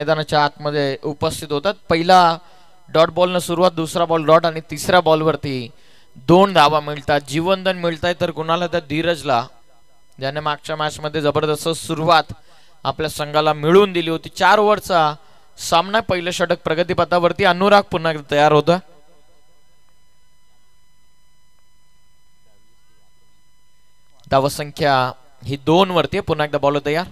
मैदानाच्या आतमध्ये उपस्थित होतात. पहिला डॉट बॉल न सुरुवात, दुसरा बॉल डॉट आणि तिसऱ्या बॉलवरती 2 धावा मिळतात. जीवनदान मिळताय तर कुणाला तर धीरजला, ज्याने मागच्या मॅच मध्ये जबरदस्त सुरुवात आपल्या संघाला मिळवून दिली होती. 4 ओव्हरचा सामना, पहिलं षटक प्रगतीपथावरती. अनुराग पुन्हा तयार होता. धावसंख्या ही 2 वरती. पुन्हा एकदा बॉल तयार.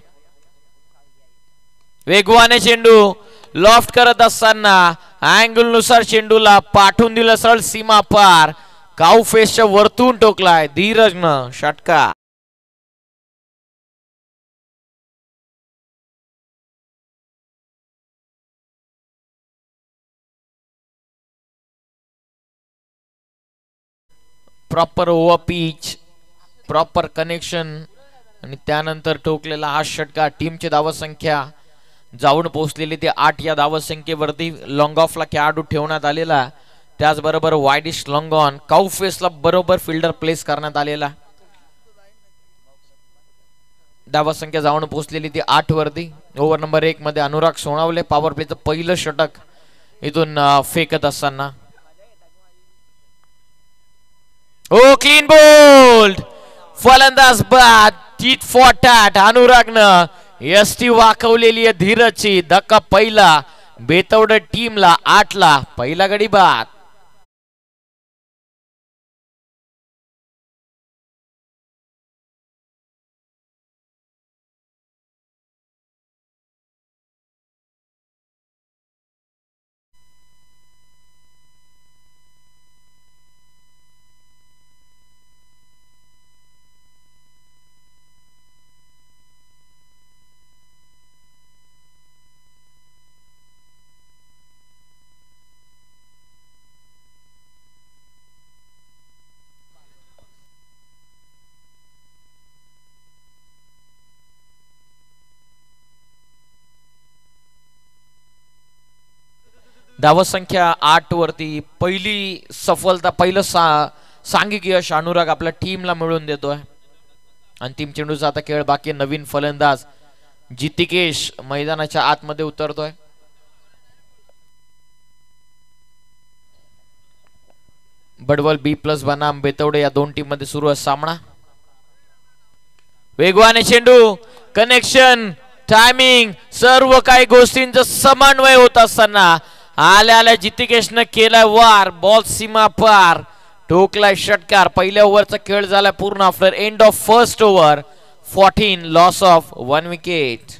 वेगवाने चेंडू लॉफ्ट करत असताना अँगल नुसार चेंडूला पाठवून दिलं सरळ सीमा पार. काऊ फेसच्या वरतून टोकलाय धीरजनं षटकार. Proper over pitch, proper connection आणि त्यानंतर टोकलेला हा षटकार. टीमची धावसंख्या जाऊन पोहोचलेली ते 8 या धावसंख्येवरती. लॉंग ऑफला खेळाडू ठेवण्यात आलेला, त्याचबरोबर वाईडिश लॉंग ऑन. काऊ फेसला बरोबर फिल्डर प्लेस करण्यात आलेला. धावसंख्या जाऊन पोहोचलेली ती 8 वरती. ओव्हर नंबर 1 मध्ये अनुराग सोनावले पॉवर प्लेचं पहिलं षटक इथून फेकत असताना. ओ क्लीन बोल्ड, फलंदाज बाद. Tit for tat. अनुरागनं एसटी वाकवलेली आहे धीरजची. धक्का पहिला. बेतवड टीमला 8 ला पहिला गडी बाद. धावसंख्या 8 वरती. पहिली सफलता, पहिलं सांघिक यश अनुराग आपल्या टीमला मिळवून देतोय. अंतिम चेंडूचा आता खेळ बाकी. नवीन फलंदाज जितिकेश मैदानाच्या आतमध्ये उतरतोय. बडवल B+ बनाम बेतवडे या 2 टीम मध्ये सुरू आहे सामना. वेगवाने चेंडू, कनेक्शन, टायमिंग, सर्व काही गोष्टींचा समन्वय होत असताना आल्या जितिकेशनं केलाय वार. बॉल सीमा पार. ठोकलाय षटकार. पहिल्या ओव्हरचा खेळ झाला पूर्ण. After end of first over 14, loss of 1 wicket.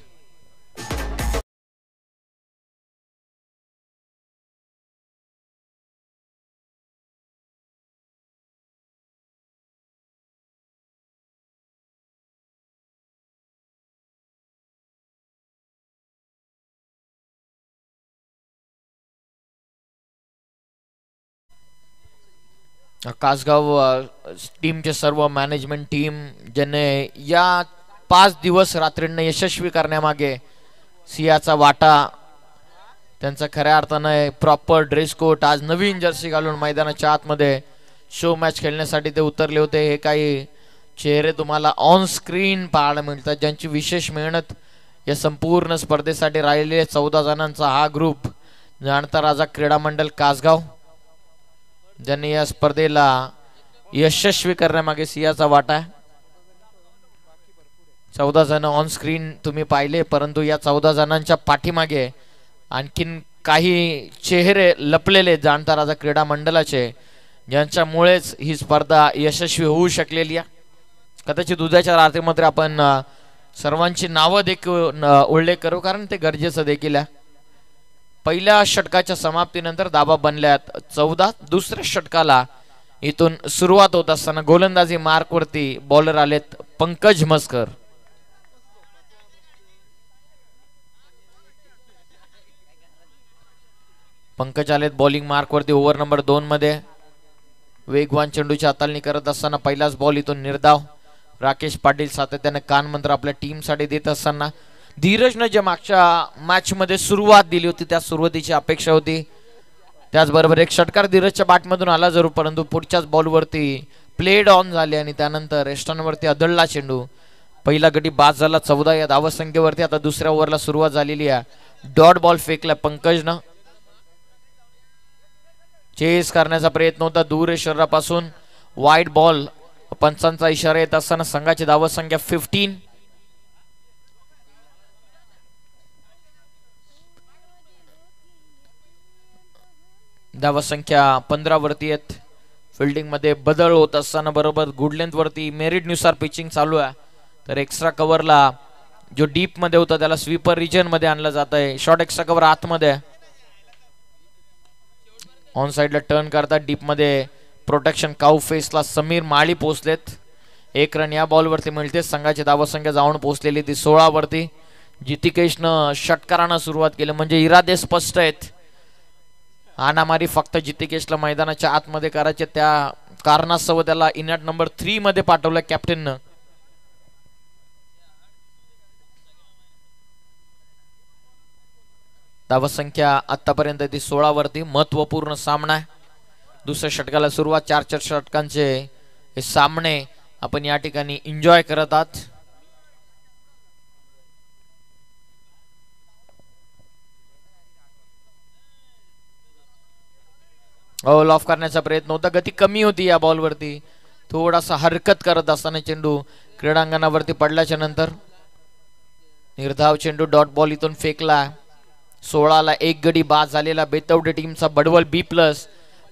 Kasgaon टीमचे सर्व मॅनेजमेंट टीम ज्याने या 5 दिवस रात्रींना यशस्वी करण्यामागे सियाचा वाटा, त्यांचा खऱ्या अर्थाने प्रॉपर ड्रेस कोड, आज नवीन जर्सी घालून मैदानाच्या आतमध्ये शो मॅच खेळण्यासाठी ते उतरले होते. हे काही चेहरे तुम्हाला ऑन स्क्रीन पाहायला मिळतात, ज्यांची विशेष मेहनत या संपूर्ण स्पर्धेसाठी राहिलेले 14 जणांचा हा ग्रुप. जाणता राजा क्रीडा मंडळ कासगाव ज्यांनी या स्पर्धेला यशस्वी करण्यामागे सियाचा वाटा आहे. 14 जण ऑन स्क्रीन तुम्ही पाहिले, परंतु या 14 जणांच्या पाठीमागे आणखीन काही चेहरे लपलेले जाणता राजा क्रीडा मंडळाचे, ज्यांच्यामुळेच ही स्पर्धा यशस्वी होऊ शकलेली आहे. कदाचित उद्याच्या रात्रीमध्ये आपण सर्वांची नावं देखील उल्लेख करू, कारण ते गरजेचं देखील आहे. पहिल्या षटकाच्या समाप्तीनंतर धाबा बनल्यात 14. दुसऱ्या षटकाला इथून सुरुवात होत असताना गोलंदाजी मार्कवरती बॉलर आलेत पंकज मस्कर. पंकज आलेत बॉलिंग मार्कवरती. ओव्हर नंबर 2 मध्ये वेगवान चेंडूची हाताळणी करत असताना पहिलाच बॉल इथून निर्धाव. राकेश पाटील सातत्याने कानमंत्र आपल्या टीमसाठी देत असताना धीरजनं जे मागच्या मॅच मध्ये सुरुवात दिली होती त्या सुरुवातीची अपेक्षा होती. त्याचबरोबर एक षटकार धीरजच्या बॅटमधून आला जरूर, परंतु पुढच्याच बॉलवरती प्लेड ऑन झाले आणि त्यानंतर एस्टनवरती आदळला चेंडू. पहिला गडी बाद झाला 14 या धावसंख्येवरती. आता दुसऱ्या ओव्हरला सुरुवात झालेली आहे. डॉट बॉल फेकला पंकजनं. चेस करण्याचा प्रयत्न होता, दूर आहे शरीरापासून. वाईट बॉल. पंचांचा इशारा येत असताना संघाची धावत संख्या 15. धावत संख्या 15 वरती आहेत. फिल्डिंग मध्ये बदल होत असताना बरोबर गुड लेंथ वरती मेरिट नुसार पिचिंग चालू आहे. तर एक्स्ट्रा कव्हरला जो डीप मध्ये होता त्याला स्वीपर रिजन मध्ये आणलं जात आहे. शॉर्ट एक्स्ट्रा कव्हर आतमध्ये. ऑन साइडला टर्न करतात. डीप मध्ये प्रोटेक्शन काऊ फेसला समीर माळी पोहोचलेत. 1 रन या बॉलवरती मिळते. संघाची धावत संख्या जाऊन पोहोचलेली ती 16 वरती. जितिकेशनं षटकारानं सुरुवात केली म्हणजे इरादे स्पष्ट आहेत. हाणामारी फक्त जितिकेशला मैदानाच्या आतमध्ये करायचे, त्या कारणास्तव त्याला इनॅट नंबर 3 मध्ये पाठवलं कॅप्टननं. धावत संख्या आतापर्यंत ती 16 वरती. महत्वपूर्ण सामना आहे. दुसऱ्या षटकाला सुरुवात. 4 षटकांचे हे सामने आपण या ठिकाणी एन्जॉय करत आहात. ऑल ऑफ करण्याचा प्रयत्न होता. गती कमी होती या बॉलवरती. थोडासा हरकत करत असताना चेंडू क्रीडांगणावरती पडल्याच्या नंतर निर्धाव चेंडू डॉट बॉल इथून फेकला. 16ला 1 गडी बाद झालेला बेतवडे टीमचा बडवल B+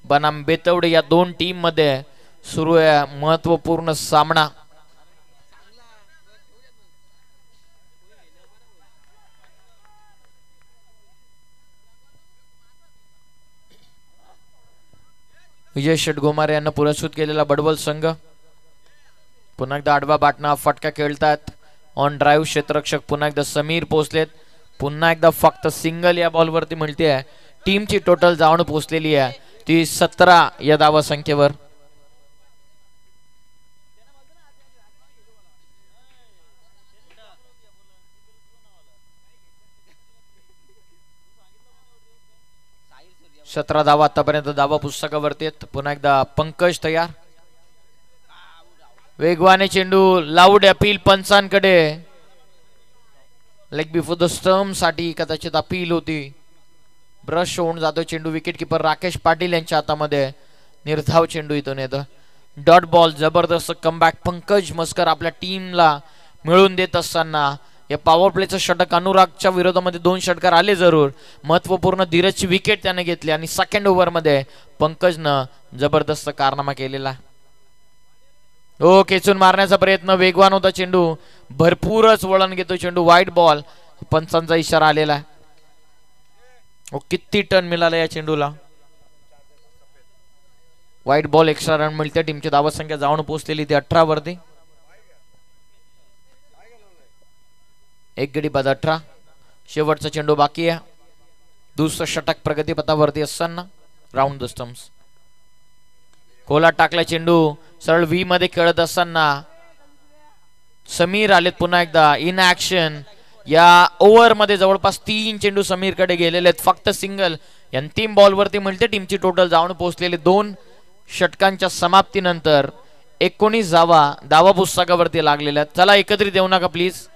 बनाम बेतवडे या दोन टीम मध्ये सुरू आहे महत्वपूर्ण सामना. विजय शेटगोमारे यांना पुरस्कृत केलेला बडवल संघ पुन्हा एकदा आडवा बाटणा फटका खेळतात. ऑन ड्राईव्ह क्षेत्ररक्षक पुन्हा एकदा समीर पोहोचलेत. पुन्हा एकदा फक्त सिंगल या बॉलवरती मिळते आहे. टीमची टोटल जाऊन पोहोचलेली आहे ती 17 या धावा संख्येवर. सतरा धावा आतापर्यंत धावा पुस्तकावरती आहेत. पुन्हा एकदा पंकज तयार. वेगवाने चेंडू. लाऊड अपील पंचांकडे. लेग बिफोर द स्टंप साठी कदाचित अपील होती. ब्रश होऊन जातो चेंडू. विकेट किपर राकेश पाटील यांच्या हातामध्ये. निर्धाव चेंडू इथून येतो. Dot ball. जबरदस्त कमबॅक पंकज मस्कर आपल्या टीमला मिळून देत असताना या पॉवर प्लेचं षटक. अनुरागच्या विरोधामध्ये 2 षटकार आले जरूर. महत्वपूर्ण धीरजची विकेट त्याने घेतली आणि सेकंड ओव्हर मध्ये पंकजनं जबरदस्त कारनामा केलेला. हो, खेचून मारण्याचा प्रयत्न. वेगवान होता चेंडू. भरपूरच वळण घेतो चेंडू. वाईट बॉल. पंचांचा इशारा आलेला आहे. किती टन मिळाला या चेंडूला. वाईट बॉल. एक्स्ट्रा रन मिळते. टीमची धावत संख्या जाऊन पोहोचलेली ती 18 वरती. 1 गडी बाद 18. शेवटचा चेंडू बाकी आहे. दुसरं षटक प्रगतीपथावरती असताना राऊंड द स्टम्प्स. खोला टाकला चेंडू. सरळ V मध्ये खेळत असताना समीर आलेत पुन्हा एकदा इन ऍक्शन. या ओव्हर मध्ये जवळपास 3 चेंडू समीरकडे गेलेले आहेत. फक्त सिंगल अंतिम बॉलवरती मिळते. टीमची टोटल जाऊन पोहोचलेले 2 षटकांच्या समाप्तीनंतर 19 धावा पुस्तकावरती लागलेल्या आहेत. चला एकत्रित येऊ नका प्लीज.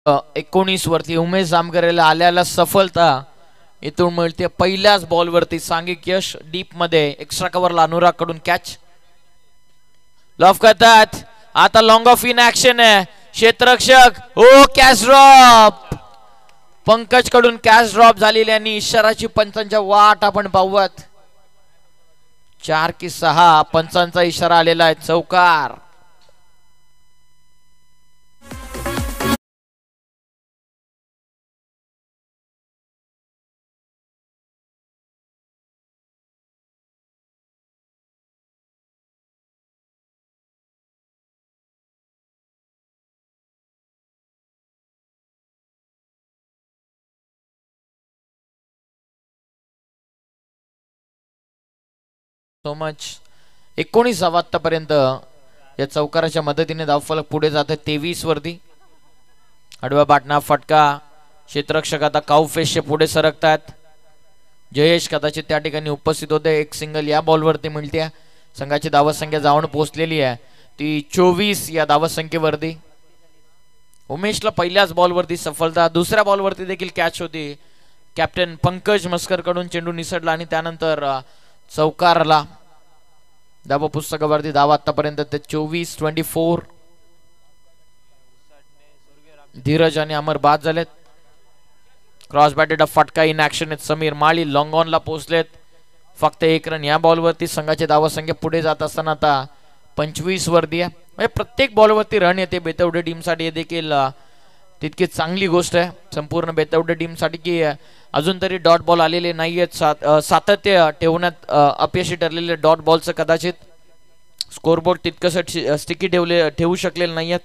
19 वरती उमेश जामकरेला आल्याला सफलता इथून मिळते पहिल्याच बॉल वरती सांघिक यश डीप मध्ये एक्स्ट्रा कव्हरला अनुराग कडून कॅच लॉफ करतात आता लॉंग ऑफ इन ऍक्शन आहे क्षेत्ररक्षक हो कॅच ड्रॉप पंकज कडून कॅच ड्रॉप झालेली आणि इशाराची पंचांच्या वाट आपण पाहूयात 4 की 6 पंचांचा इशारा आलेला आहे चौकार सो मच 19 आतापर्यंत या चौकाराच्या मदतीने धावफलक पुढे जाते 23 वरती आडवा बाटना फटका क्षेत्ररक्षक आता काउफेशचे पुढे सरकतात जयेश कदाचित त्या ठिकाणी उपस्थित होते एक सिंगल या बॉलवरती मिळते संघाची धावसंख्या जाऊन पोहोचलेली आहे ती 24 या धावसंख्येवरती उमेशला पहिल्याच बॉलवरती सफलता दुसऱ्या बॉलवरती देखील कॅच होती कॅप्टन पंकज मस्कर कडून चेंडू निसटला आणि त्यानंतर चौकारला धावा पुस्तकावरती धावा आतापर्यंत ते 24-24 धीरज आणि अमर बाद झालेत क्रॉस बॅटेड फटका in action Sameer Mali long ऑनला पोहोचलेत फक्त 1 रन या बॉलवरती संघाची धावा संख्या पुढे जात असताना आता 25 वरती आहे म्हणजे प्रत्येक बॉलवरती रन येते बेतवडे टीमसाठी देखील तितकी चांगली गोष्ट आहे संपूर्ण बेतवडे टीमसाठी की अजून तरी डॉट बॉल आलेले नाहीयेत सातत्य ठेवण्यात अपयशी ठरलेले डॉट बॉलचं कदाचित स्कोरबोर्ड तितकंसं स्टिकी ठेवू शकलेले नाहीयेत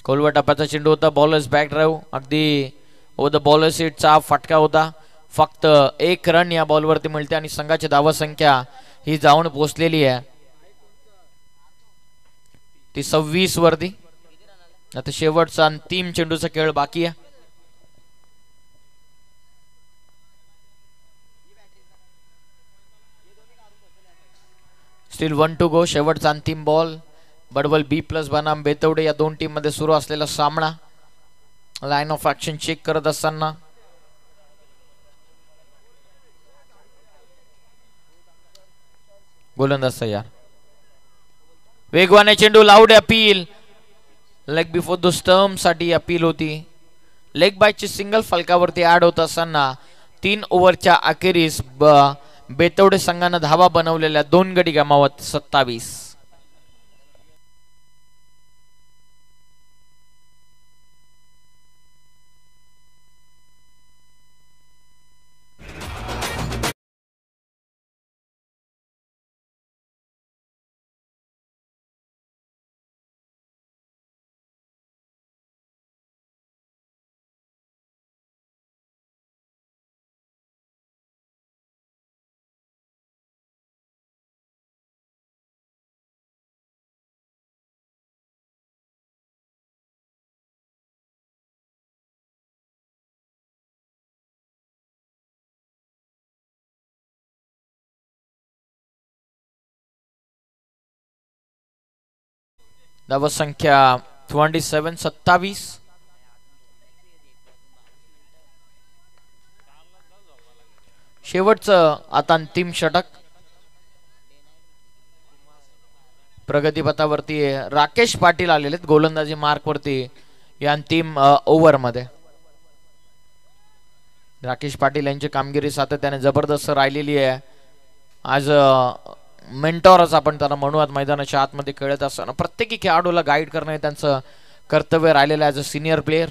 खोलवा टप्प्याचा चेंडू होता बॉलर्स बॅक ड्राईव्ह अगदी ओ द बॉलर सीटचा फटका होता फक्त 1 रन या बॉलवरती मिळते आणि संघाची धावा संख्या ही जाऊन पोहोचलेली आहे ती 26 वरती आता शेवटचा अंतिम चेंडूचा खेळ बाकी आहे स्टील 1 टू गो शेवटचा अंतिम बॉल बडवल B+ बनाम बेतवडे या दोन टीम मध्ये सुरू असलेला सामना लाईन ऑफ ऍक्शन चेक करत असताना गोलंदाज तयार वेगवाने चेंडू loud appeal leg before the stump साठी अपील होती लेग बायची सिंगल फलकावरती ऍड होत असताना 3 ओव्हरच्या अखेरीस बेतवडे संघानं धावा बनवलेल्या 2 गडी गमावत 27 धावा संख्या 27 शेवटचं आता अंतिम षटक प्रगतीपथावरती राकेश पाटील आलेले गोलंदाजी मार्क वरती या अंतिम ओव्हर मध्ये राकेश पाटील यांची कामगिरी सातत्याने जबरदस्त राहिलेली आहे आज मेंटॉरच आपण त्यांना म्हणूयात मैदानाच्या आतमध्ये खेळत असताना प्रत्येकी खेळाडूला गाईड करणं हे त्यांचं कर्तव्य राहिलेलं आहे ॲज अ सिनियर प्लेयर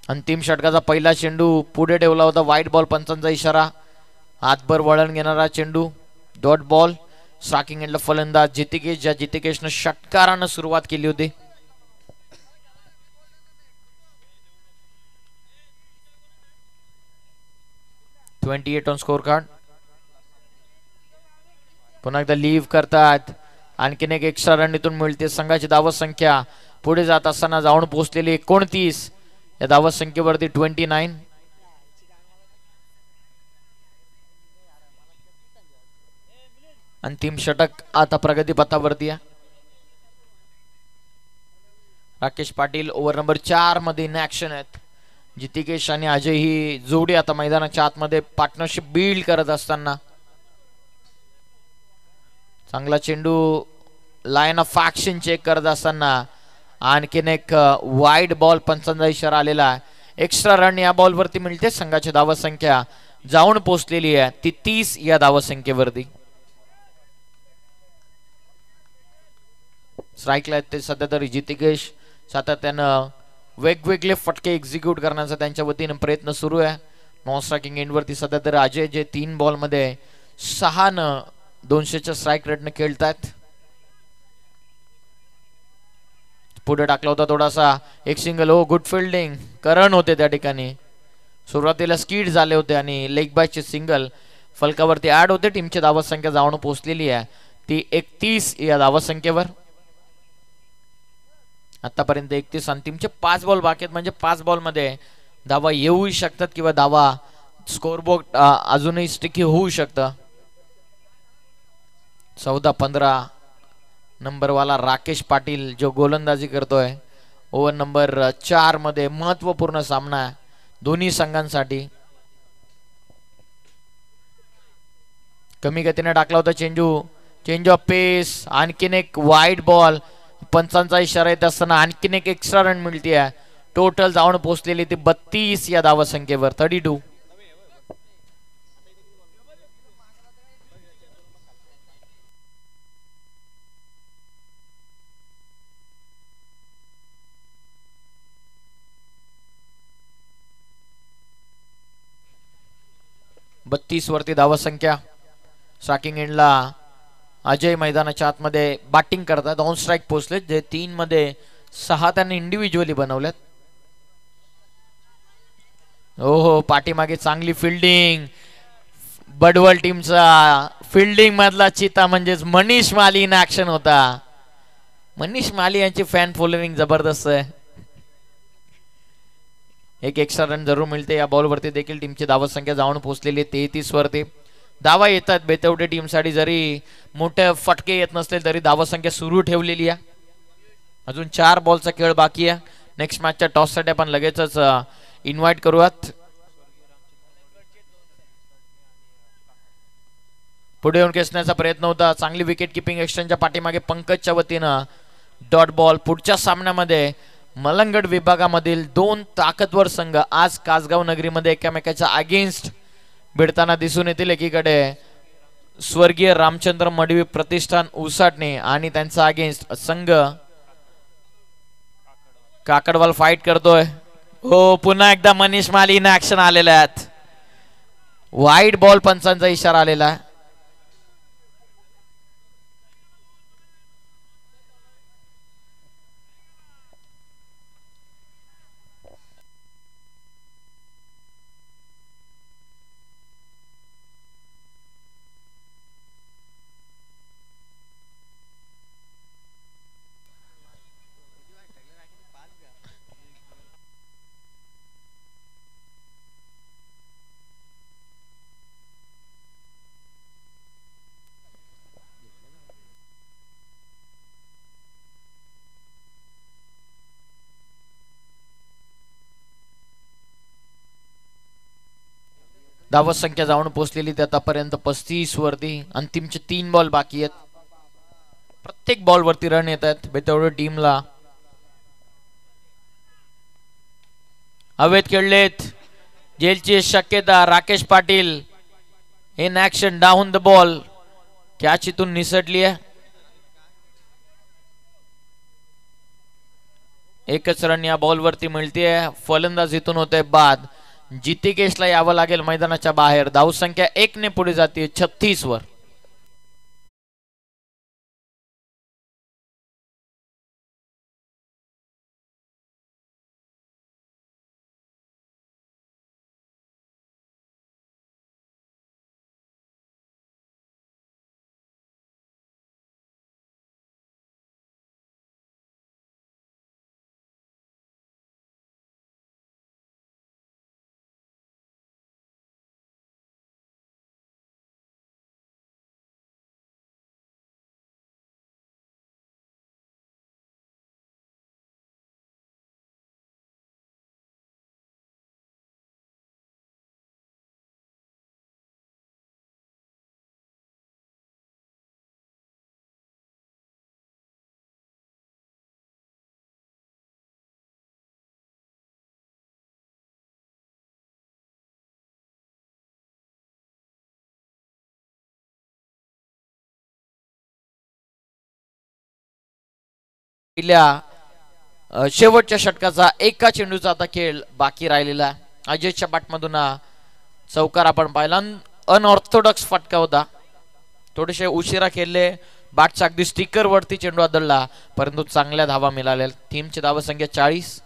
अंतिम षटकाचा पहिला चेंडू पुढे ठेवला होता वाईट बॉल पंचांचा इशारा हातभर वळण घेणारा चेंडू डॉट बॉल स्ट्रायकिंग एंडला फलंदाज जितिकेश ज्या जितिकेशनं षटकारानं सुरुवात केली होती .28 ऑन स्कोर कार्ड पुन्हा एकदा लीव्ह करतात आणखीन एक एक्स्ट्रा रन इथून मिळते संघाची धावा संख्या पुढे जात असताना जाऊन पोहोचलेली 29 या धावा संख्येवरती 29 अंतिम षटक आता प्रगतीपथावरती आहे. राकेश पाटील ओव्हर नंबर 4 मध्ये इन ऍक्शन आहेत. जितिकेश आणि अजय ही जोडी आता मैदानाच्या आतमध्ये पार्टनरशिप बिल्ड करत असताना चांगला चेंडू लाईन ऑफ ऍक्शन चेक करत असताना आणखीन एक वाईड बॉल पंचांचा इशारा आलेला आहे. एक्स्ट्रा रन या बॉलवरती मिळते. संघाची धावा संख्या जाऊन पोहोचलेली आहे ती 30 या धावा संख्येवरती. स्ट्राईकला ते सध्या तरी जितिकेश सातत्यानं वेगवेगळे फटके एक्झिक्यूट करण्याचा त्यांच्या वतीनं प्रयत्न सुरू आहे. नॉन स्ट्रायकिंग एंडवरती सध्या तरी अजय जे 3 बॉलमध्ये 6 200च्या स्ट्राईक रेटने खेळतात. पुढे टाकला होता थोडासा एक सिंगल. हो गुड फिल्डिंग. करण होते त्या ठिकाणी. सुरुवातीला स्कीड झाले होते आणि लेग बायचे सिंगल फलकावरती ऍड होते. टीमची धावा संख्या जाऊन पोहोचलेली आहे ती 31 या धावा संख्येवर. आतापर्यंत 31 आणि टीमचे 5 बॉल बाकी आहेत. म्हणजे 5 बॉलमध्ये धावा येऊही शकतात किंवा धावा स्कोरबोर्ड अजूनही स्टिकी होऊ शकतं. 14-15 नंबरवाला राकेश पाटील जो गोलंदाजी करतोय. ओव्हर नंबर 4 मध्ये महत्वपूर्ण सामना आहे दोन्ही संघांसाठी. कमी गतीने टाकला होता चेंज ऑफ पेस. आणखीन एक वाईड बॉल पंचांचा इशारा येत असताना आणखीन एक एक्स्ट्रा रन मिळते. टोटल जाऊन पोहोचलेली ती 32 या धावा संख्येवर. 32. वरती धावा संख्या. स्ट्रायकिंग एंडला अजय मैदानाच्या आतमध्ये बॅटिंग करतात. ऑन स्ट्राईक पोहोचले जे 3 मध्ये 6 त्यांनी इंडिव्हिज्युअली बनवल्यात. हो पाठीमागे चांगली फिल्डिंग. बडवल टीमचा फिल्डिंग मधला चिता म्हणजेच मनीष माली इन ऍक्शन होता. मनीष माली यांची फॅन फॉलोविंग जबरदस्त आहे. एक एक्स्ट्रा रन जरूर मिळते. या बॉलवरती देखील टीमची धावा संख्या जाऊन पोहोचलेली 33 वरती. धावा येतात बेतवडे टीमसाठी. जरी मोठे फटके येत नसले तरी धावा संख्या सुरू ठेवलेली आहे. अजून 4 बॉलचा खेळ बाकी आहे. नेक्स्ट मॅचच्या टॉससाठी आपण लगेचच इन्व्हाइट करूयात. पुढे येऊन खेचण्याचा प्रयत्न होता. चांगली विकेट किपिंग एक्स्टनच्या पाठीमागे पंकजच्या वतीनं डॉट बॉल. पुढच्या सामन्यामध्ये मलंगड विभागामधील 2 ताकदवर संघ आज कासगाव नगरीमध्ये एकमेकाच्या अगेन्स्ट भिडताना दिसून येतील. एकीकडे स्वर्गीय रामचंद्र मडवी प्रतिष्ठान उसाटणे आणि त्यांचा अगेन्स्ट संघ काकडवाल फाईट करतोय. हो पुन्हा एकदा मनीष माली इन ऍक्शन आलेले आहेत. वाईड बॉल पंचांचा इशारा आलेला आहे. धावा संख्या जाऊन पोहोचलेली ते आतापर्यंत 35 वरती. अंतिमचे 3 बॉल बाकी आहेत. प्रत्येक बॉल वरती रन येत आहेत बेतवडे टीमला. हवेत खेळलेत. जेलची शक्यता. Rakesh Patil in action down the ball. Catch इथून निसटली आहे. एकच रन या बॉल वरती मिळते. फलंदाज इथून होते बाद. जितिकेशला यावं लागेल मैदानाच्या बाहेर. धावसंख्या 1 ने पुढे जाते 36 वर. शेवटच्या षटकाचा एका चेंडूचा आता खेळ बाकी राहिलेला. अजयच्या बॅटमधून चौकार आपण पाहिला. अनऑर्थोडॉक्स फटका होता. थोडेसे उशिरा खेळले. बॅटच्या अगदी स्टिकर वरती चेंडू आदळला, परंतु चांगल्या धावा मिळाल्या. टीमची धावसंख्या 40.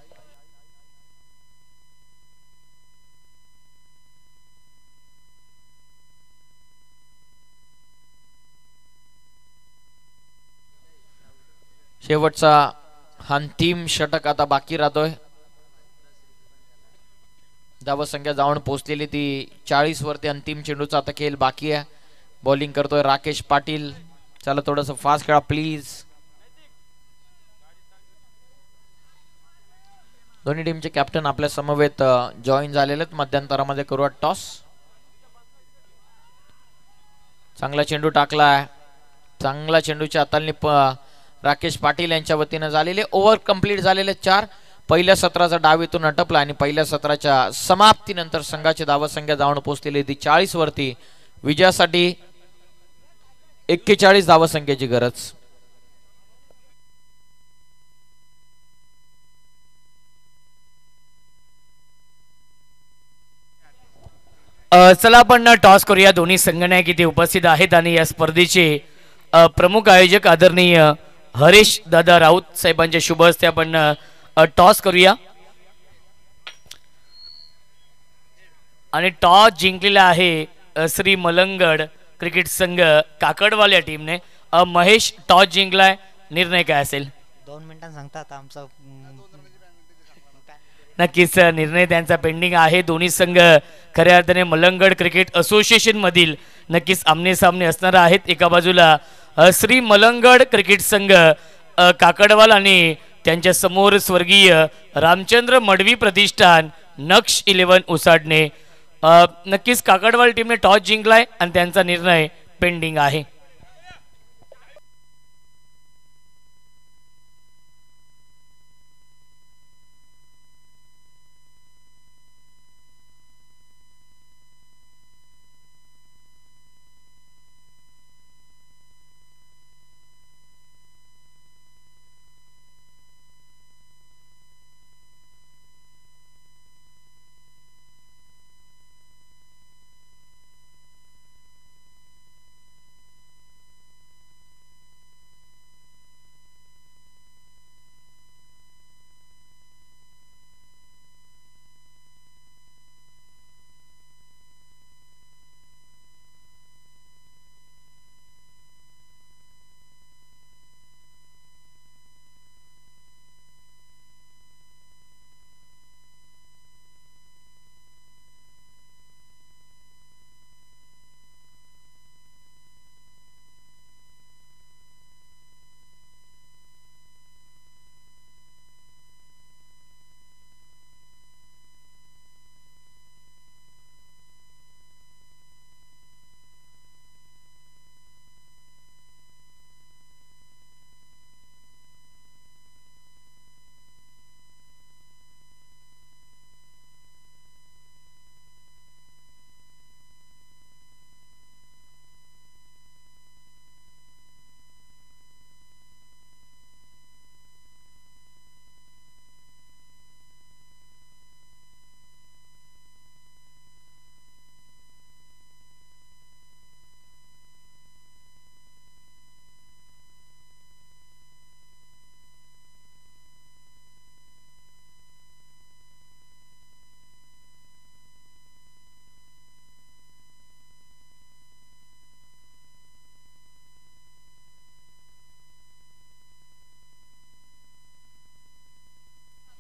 शेवटचा अंतिम षटक आता बाकी राहतोय. धावसंख्या जाऊन पोहोचलेली ती 40 वरती. अंतिम चेंडूचा आता खेळ बाकी आहे. बॉलिंग करतोय राकेश पाटील. चला थोडस फास्ट खेळा प्लीज. दोन्ही टीमचे कॅप्टन आपल्या समवेत जॉईन झालेले आहेत. मध्यंतरामध्ये करूया टॉस. चांगला चेंडू टाकलाय. चांगला चेंडूच्या हाताने राकेश पाटील यांच्या वतीने झालेले ओव्हर कंप्लीट झालेले 4. पहिल्या सत्राचा डाव इथून अटपला आणि पहिल्या सत्राच्या समाप्तीनंतर संघाची धावसंख्या जाऊन पोहोचलेली ती 40 वरती. विजयासाठी 41 धावसंख्येची गरज. चला आपण टॉस करूया. दोन्ही संघनायक इथे उपस्थित आहेत आणि या स्पर्धेचे प्रमुख आयोजक आदरणीय हरीश दादा राऊत साहेबांच्या शुभ हस्ते आपण टॉस करूया. आणि टॉस जिंकलेला आहे श्री मलंगड क्रिकेट संघ काकडवाल या टीमने. महेश, टॉस जिंकलाय, निर्णय काय असेल? 2 मिनिटांत सांगता. आता आमचा नक्कीच निर्णय त्यांचा पेंडिंग आहे. दोन्ही संघ खऱ्या अर्थाने मलंगड क्रिकेट असोसिएशन मधील नक्कीच आमने सामने असणार आहेत. एका बाजूला श्री मलंगड क्रिकेट संघ काकडवाल आणि त्यांच्या समोर स्वर्गीय रामचंद्र मडवी प्रतिष्ठान नक्ष 11 उसाडणे. नक्कीच काकडवाल टीमने टॉस जिंकलाय आणि त्यांचा निर्णय पेंडिंग आहे.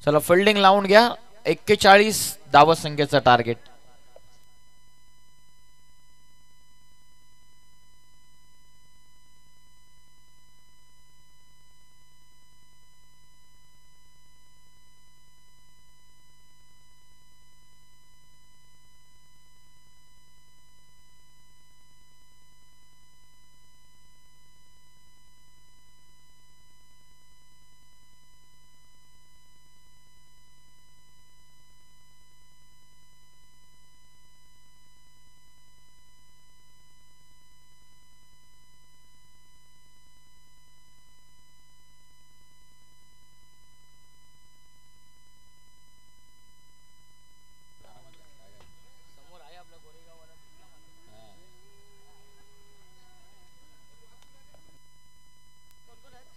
चला फिल्डिंग लावून घ्या. 41 धावसंख्येचं टार्गेट.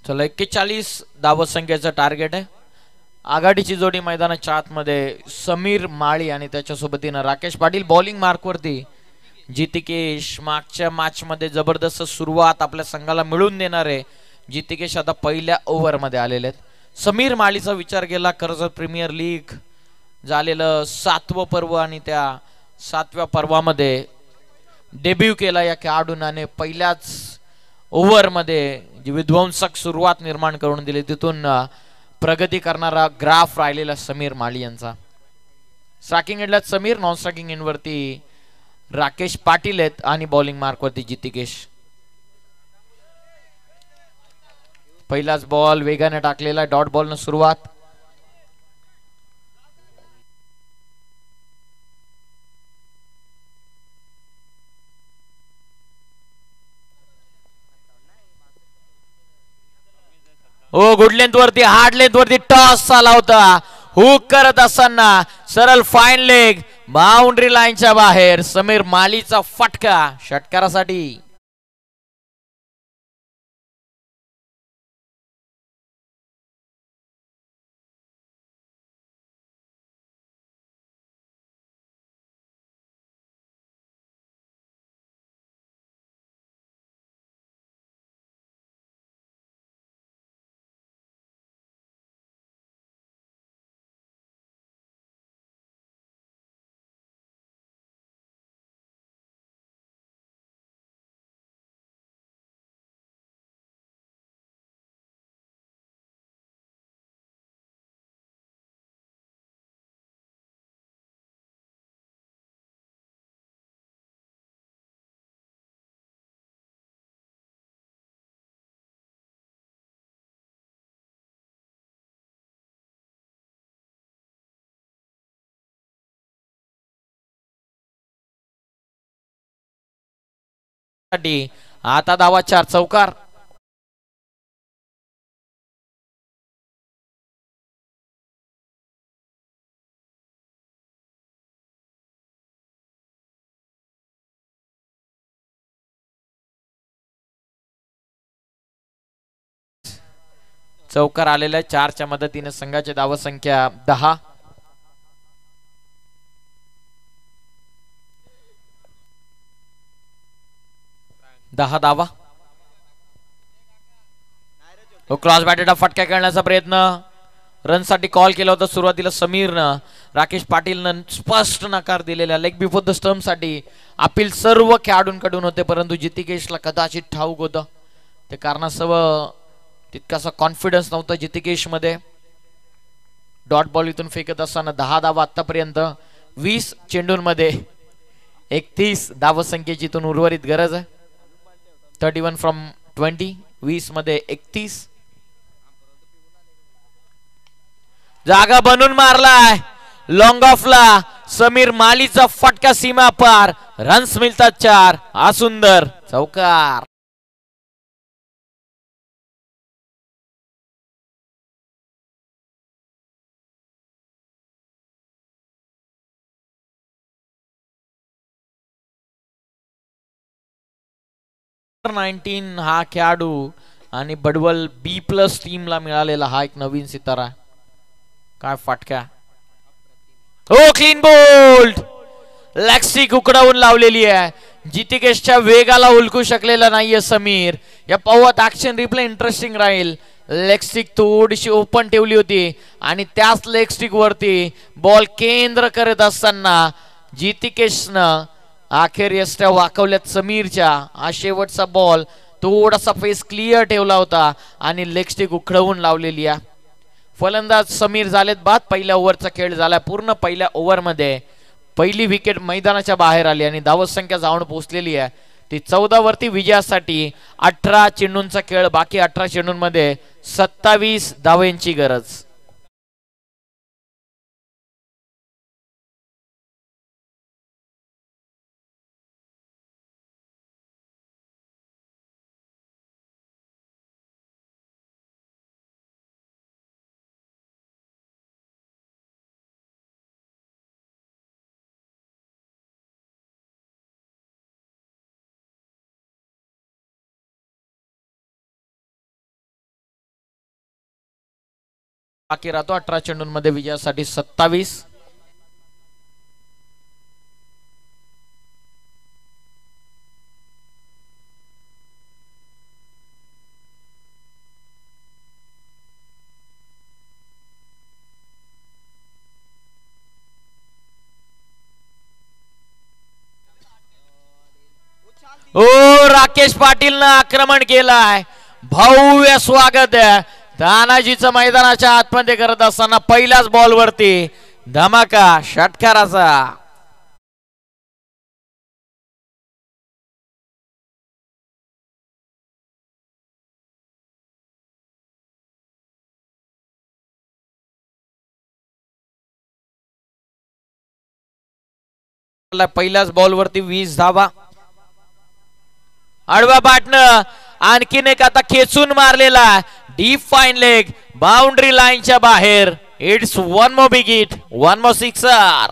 चला 41 धावत संख्येचं टार्गेट आहे. आघाडीची जोडी मैदानाच्या आतमध्ये समीर माळी आणि त्याच्या सोबतीनं राकेश पाटील बॉलिंग मार्कवरती. जितिकेश मागच्या मॅच मध्ये जबरदस्त सुरुवात आपल्या संघाला मिळून देणारे जितिकेश आता पहिल्या ओव्हरमध्ये आलेले आहेत. समीर माळीचा विचार केला कर्जत प्रीमियर लीग झालेलं 7वं पर्व आणि त्या 7व्या पर्वामध्ये डेब्यू केला या खेळाडूने. पहिल्याच ओव्हरमध्ये जी विध्वंसक सुरुवात निर्माण करून दिली तिथून प्रगती करणारा ग्राफ राहिलेला समीर माळी यांचा. स्ट्रायकिंग एंडला समीर, नॉन स्ट्रायकिंग एंडवरती राकेश पाटील आहेत आणि बॉलिंग मार्कवरती जितिकेश. पहिलाच बॉल वेगाने टाकलेला डॉट बॉलनं सुरुवात. हो गुड लेंथ वरती हार्ड लेंथ वरती टॉस आला होता. हुक करत असताना सरळ फाईन लेग बाउंड्री लाईनच्या बाहेर. समीर माळीचा फटका षटकारासाठी. आता धावा 4 चौकार. चौकार आलेल्या 4च्या मदतीने संघाची धाव संख्या 10. धावा. क्रॉस बॅटेडा फटका खेळण्याचा प्रयत्न. रन साठी कॉल केला होता सुरुवातीला समीरनं. राकेश पाटीलनं स्पष्ट नकार दिलेला. लेग बिफोर द स्टंप साठी अपील सर्व खेळाडूंकडून होते परंतु जितिकेशला कदाचित ठाऊक होतं ते कारणास्तव तितकासा कॉन्फिडन्स नव्हता जितिकेश मध्ये. डॉट बॉल इथून फेकत असताना 10 धावा आतापर्यंत. 20 चेंडूंमध्ये 31 धाव संख्येची इथून उर्वरित गरज आहे. 31 फ्रॉम 20. 20 मध्ये 31. जागा बनून मारलाय लॉंग ऑफला. समीर माळीचा फटका सीमा पार. रन्स मिळतात 4. हा सुंदर चौकार. हा खेळाडू आणि बडवल B+ टीमला मिळालेला हा एक नवीन सितारा. काय फटका. हो क्लीन बोल्ड. लेग उकडवून लावलेली आहे. जितिकेशच्या वेगाला उलकू शकलेला नाहीये समीर. या पावत ऍक्शन रिप्ले इंटरेस्टिंग राहील. लेग थोडीशी ओपन ठेवली होती आणि त्याच लेग वरती बॉल केंद्र करत असताना जितिकेशनं अखेर यष्ट्या वाकवल्यात समीरच्या. हा शेवटचा बॉल थोडासा फेस क्लिअर ठेवला होता आणि लेग उखडवून लावलेली आहे. फलंदाज समीर झालेत बाद. पहिल्या ओव्हरचा खेळ झाला पूर्ण. पहिल्या ओव्हरमध्ये पहिली विकेट मैदानाच्या बाहेर आली आणि धावत संख्या जाऊन पोहोचलेली आहे ती 14 वरती. विजयासाठी 18 चेंडूंचा खेळ बाकी. 18 चेंडूंमध्ये 27 धावांची गरज. बाकी राहतो 18 चेंडूंमध्ये विजयासाठी 27. ओ राकेश पाटीलनं आक्रमण केलाय. भव्य स्वागत आहे तानाजीचं मैदानाच्या आतमध्ये करत असताना पहिल्याच बॉल वरती धमाका षटकाराचा. पहिल्याच बॉल वरती 20 धावा. आडवा बाटनं आणखीन एक आता खेचून मारलेला डीप फाईन लेग बाउंड्री लाईनच्या बाहेर. It's one more big hit, one more sixer.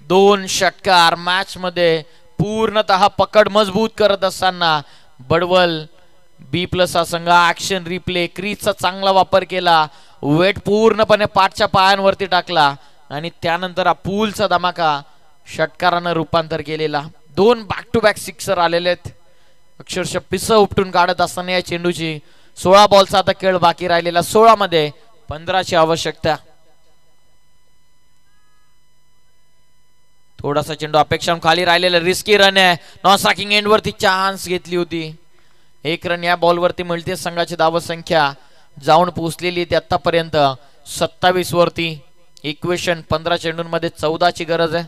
दोन षटकार मॅच मध्ये पूर्णतः पकड मजबूत करत असताना बडवल बी प्लस हा संघ ऍक्शन रिप्ले क्रीजचा चांगला वापर केला. वेट पूर्णपणे पाठच्या पायांवरती टाकला आणि त्यानंतर हा पूलचा धमाका षटकारानं रूपांतर केलेला. दोन बॅक टू बॅक सिक्सर आलेले आहेत. अक्षरशः पिसं उपटून काढत असताना या चेंडूची 16 बॉलचा आता खेळ बाकी राहिलेला. 16 मध्ये 15ची आवश्यकता. थोडासा चेंडू अपेक्षा खाली राहिलेला रिस्की रन आहे. नॉन स्ट्रायकिंग एंड वरती चान्स घेतली होती. 1 रन या बॉल वरती मिळते. संघाची धाव संख्या जाऊन पोहोचलेली आहे आतापर्यंत 27 वरती. इक्वेशन 15 चेंडूंमध्ये 14ची गरज आहे.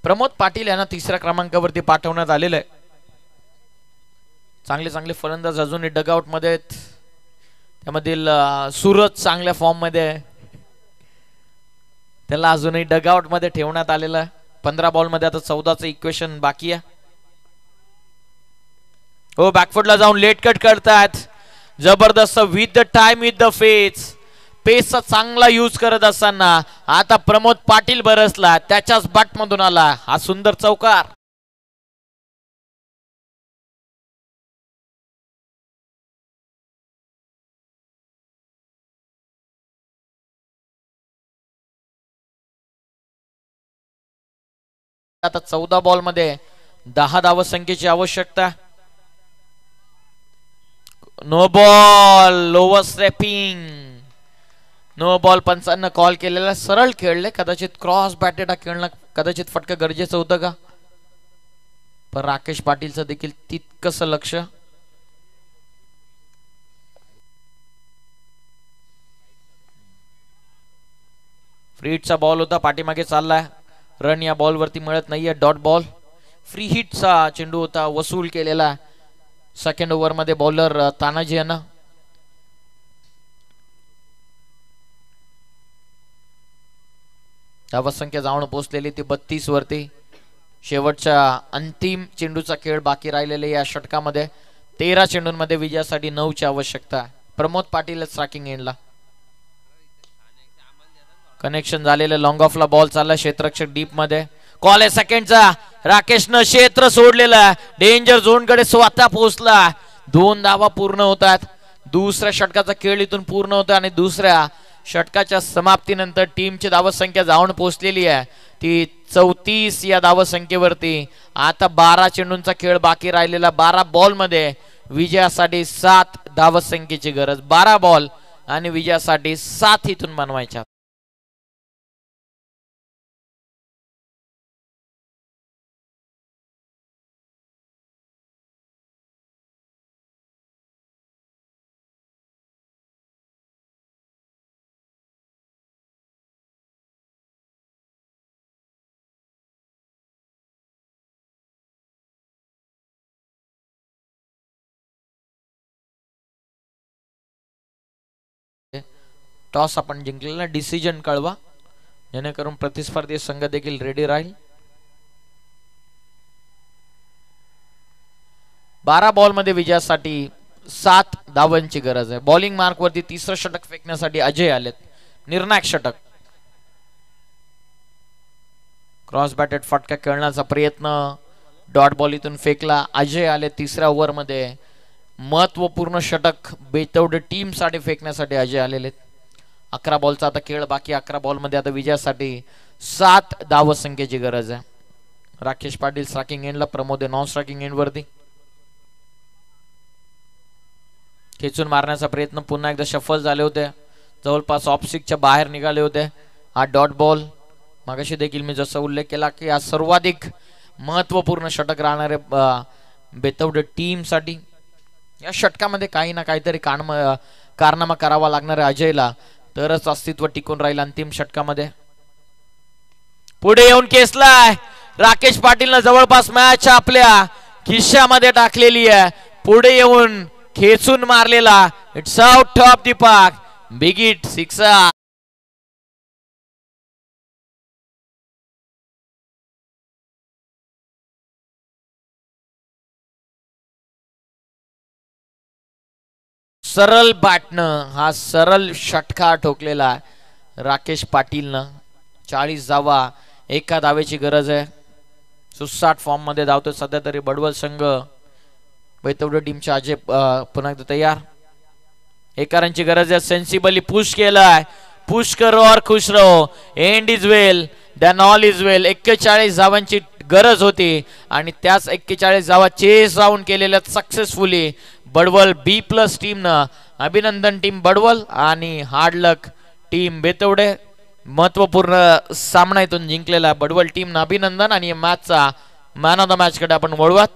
प्रमोद पाटील यांना 3ऱ्या क्रमांकावरती पाठवण्यात आलेलं आहे. चांगले चांगले फलंदाज अजूनही डगआउट मध्ये आहेत. त्यामधील सूरज चांगल्या फॉर्म मध्ये आहे. त्याला अजूनही डगआउट मध्ये ठेवण्यात आलेलं आहे. 15 बॉल मध्ये आता 14चं इक्वेशन बाकी आहे. हो बॅकफुटला जाऊन लेट कट करतात. जबरदस्त with the time with the face. पेसचा चांगला यूज करत असताना आता प्रमोद पाटील बरसला. त्याच्याच बॅट मधून आला हा सुंदर चौकार. आता 14 बॉल मध्ये 10 धाव संख्येची आवश्यकता. No ball lower stepping. No ball पंचांना कॉल केलेला. सरळ खेळले. कदाचित क्रॉस बॅटेड खेळणं कदाचित फटका गरजेचं होतं का. पण राकेश पाटीलचं देखील तितकंसं लक्ष. फ्रीटचा बॉल होता पाठीमागे चाललाय. रन या बॉल वरती मिळत नाहीये. Dot ball. फ्री हिटचा चेंडू होता वसूल केलेला. सेकंड ओव्हर मध्ये बॉलर तानाजी यांना. धावसंख्या जाऊन पोहोचलेली ती 32 वरती. शेवटच्या अंतिम चेंडूचा खेळ बाकी राहिलेले या षटकामध्ये. 13 चेंडूंमध्ये विजयासाठी 9ची आवश्यकता. प्रमोद पाटील स्ट्रायकिंग एंडला. कनेक्शन झालेलं लॉंग ऑफला बॉल चालला. क्षेत्ररक्षक डीप मध्ये. कॉल आहे सेकंडचा. राकेशनं क्षेत्र सोडलेला. डेंजर झोन कडे स्वतः पोहोचला. 2 धावा पूर्ण होतात. दुसऱ्या षटकाचा खेळ इथून पूर्ण होता आणि दुसऱ्या षटकाच्या समाप्तीनंतर टीमची धावसंख्या जाऊन पोहोचलेली आहे ती 34 या धावसंख्येवरती. आता 12 चेंडूंचा खेळ बाकी राहिलेला. 12 बॉल मध्ये विजयासाठी 7 धावसंख्येची गरज. 12 बॉल आणि विजयासाठी 7 इथून बनवायच्या. टॉस आपण जिंकलेला. डिसिजन कळवा जेणेकरून प्रतिस्पर्धी संघ देखील रेडी राहील. 12 बॉल मध्ये विजयासाठी 7 धावांची गरज आहे. बॉलिंग मार्क वरती 3रं षटक फेकण्यासाठी अजय आलेत. निर्णायक षटक. क्रॉस बॅटेड फटका खेळण्याचा प्रयत्न, डॉट बॉल इथून फेकला. अजय आले तिसऱ्या ओव्हरमध्ये. महत्वपूर्ण षटक बेतवडे टीम साठी फेकण्यासाठी अजय आलेले. 11 बॉलचा आता खेळ बाकी. 11 बॉलमध्ये आता विजयासाठी 7 धावसंख्येची गरज आहे. राकेश पाटील स्ट्रायकिंग एंडला, प्रमोद नॉन स्ट्रायकिंग एंड वरती. खेचून मारण्याचा प्रयत्न पुन्हा एकदा सफल झाले होते, जवळपास ऑफस्टिकच्या बाहेर निघाले होते. हा डॉट बॉल. मागाशी देखील मी जसा उल्लेख केला की हा सर्वाधिक महत्वपूर्ण षटक राहणारे बेतवडे टीम साठी. या षटकामध्ये काही ना काहीतरी कारनामा करावा लागणार आहे अजयला, तरच अस्तित्व टिकून राहील अंतिम षटकामध्ये. पुढे येऊन केसलाय राकेश पाटीलनं, जवळपास मॅच आपल्या खिशामध्ये टाकलेली आहे. पुढे येऊन खेचून मारलेला. It's out of the park. Big hit, sixer. सरळ बॅटनं हा सरळ षटका ठोकलेला आहे राकेश पाटीलनं. 40 धावा, एका धावेची गरज आहे. सुसाट फॉर्म मध्ये धावतोय सध्या तरी बडवल संघ. बेतवडे टीमच्या अजय पुन्हा एकदा तयार. 1 रनची गरज आहे. सेन्सिबली पुश केलाय. पुश करो और खुश रहो. End is well then all is well. 41 धावांची गरज होती आणि त्याच 41 धावा चेस राऊंड केलेल्या सक्सेसफुली बडवल B+ टीमनं. अभिनंदन टीम बडवल आणि हार्ड लक टीम बेतवडे. महत्वपूर्ण सामना इथून जिंकलेला बडवल टीमनं अभिनंदन. आणि मॅचचा मॅन ऑफ द मॅच कडे आपण वळूयात.